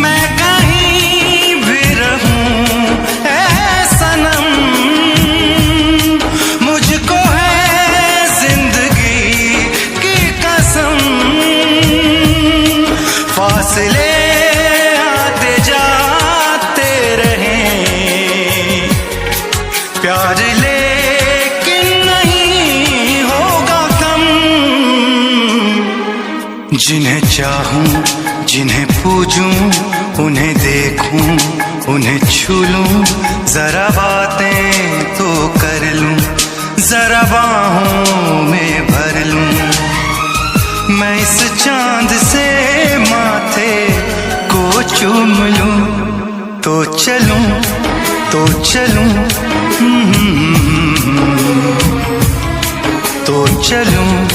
मैं कहीं भी रहूं ऐ सनम, मुझको है जिंदगी की कसम। फासले आते जाते रहे, प्यार लेकिन नहीं होगा कम। जिन्हें चाहूं, जिन्हें पूजूं, उन्हें देखूं, उन्हें छू लूं, जरा बातें तो कर लूं, जरा बाहों में भर लूं। मैं इस चांद से माथे को चूम लूं, तो चलूं, तो चलूं, तो चलूं।